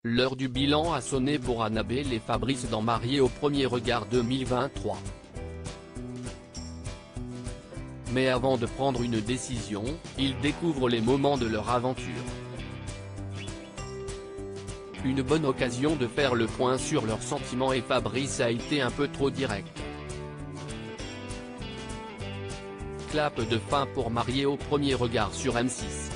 L'heure du bilan a sonné pour Annabelle et Fabrice dans Mariés au premier regard 2023. Mais avant de prendre une décision, ils découvrent les moments de leur aventure. Une bonne occasion de faire le point sur leurs sentiments et Fabrice a été un peu trop direct. Clap de fin pour Mariés au premier regard sur M6.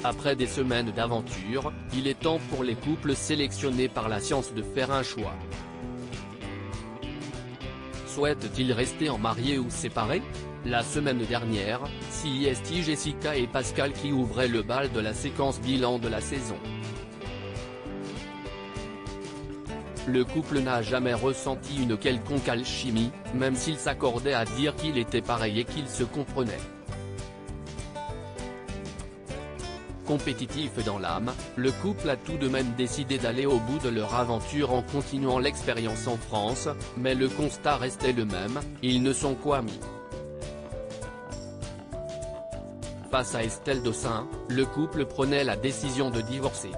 Après des semaines d'aventure, il est temps pour les couples sélectionnés par la science de faire un choix. Souhaitent-ils rester en mariés ou séparés? La semaine dernière, c'est Jessica et Pascal qui ouvraient le bal de la séquence bilan de la saison. Le couple n'a jamais ressenti une quelconque alchimie, même s'ils s'accordaient à dire qu'il était pareil et qu'ils se comprenaient. Compétitif dans l'âme, le couple a tout de même décidé d'aller au bout de leur aventure en continuant l'expérience en France, mais le constat restait le même, ils ne sont qu'amis. Face à Estelle Dossin, le couple prenait la décision de divorcer.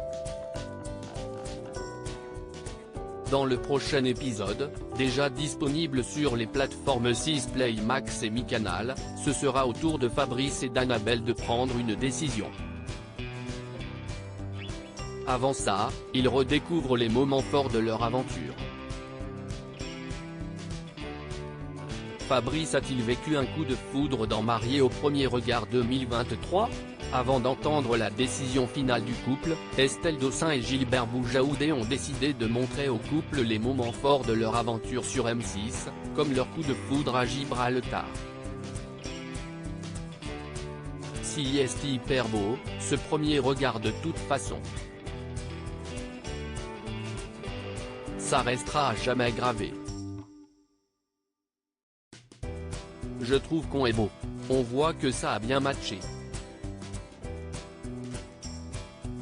Dans le prochain épisode, déjà disponible sur les plateformes 6play Max et MyCanal, ce sera au tour de Fabrice et d'Annabelle de prendre une décision. Avant ça, ils redécouvrent les moments forts de leur aventure. Fabrice a-t-il vécu un coup de foudre dans Mariés au premier regard 2023 ? Avant d'entendre la décision finale du couple, Estelle Dossin et Gilbert Boujaoudé ont décidé de montrer au couple les moments forts de leur aventure sur M6, comme leur coup de foudre à Gibraltar. Si est hyper beau, ce premier regard de toute façon. Ça restera à jamais gravé. Je trouve qu'on est beau. On voit que ça a bien matché.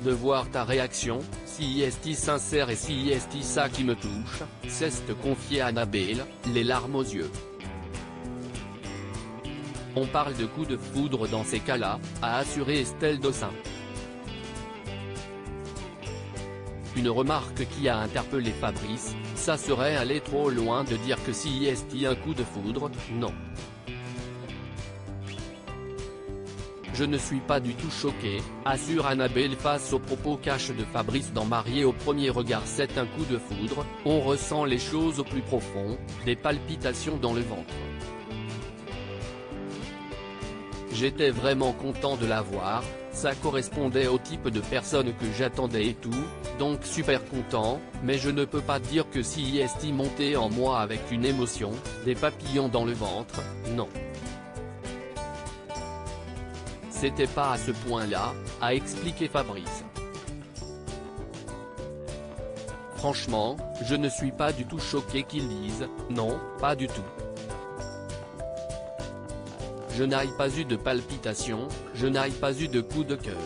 De voir ta réaction, si est sincère et si est ça qui me touche, c'est confier à Annabelle, les larmes aux yeux. On parle de coup de foudre dans ces cas-là, a assuré Estelle Dossin. Une remarque qui a interpellé Fabrice, ça serait aller trop loin de dire que si est un coup de foudre, non. Je ne suis pas du tout choqué, assure Annabelle face aux propos cash de Fabrice dans Mariés au premier regard. C'est un coup de foudre, on ressent les choses au plus profond, des palpitations dans le ventre. J'étais vraiment content de la voir, ça correspondait au type de personne que j'attendais et tout, donc super content, mais je ne peux pas dire que si est monté en moi avec une émotion, des papillons dans le ventre, non. C'était pas à ce point-là, a expliqué Fabrice. Franchement, je ne suis pas du tout choqué qu'ils disent, non, pas du tout. Je n'ai pas eu de palpitations, je n'ai pas eu de coup de cœur.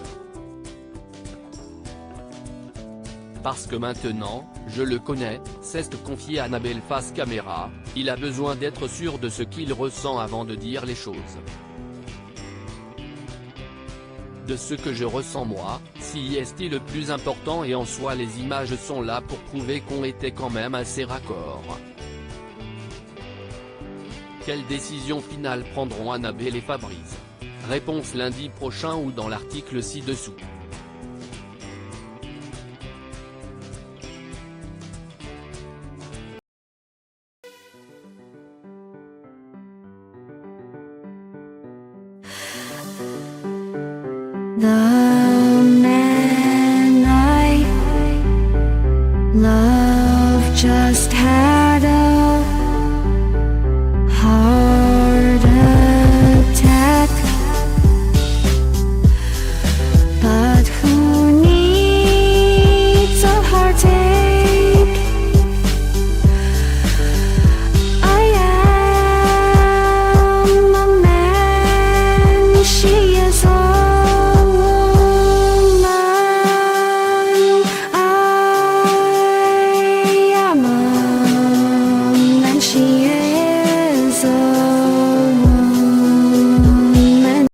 Parce que maintenant, je le connais, c'est confié à Annabelle face caméra, il a besoin d'être sûr de ce qu'il ressent avant de dire les choses. De ce que je ressens moi, si est le plus important et en soi les images sont là pour prouver qu'on était quand même assez raccord. Quelle décision finale prendront Annabelle et Fabrice? Réponse lundi prochain ou dans l'article ci-dessous. 나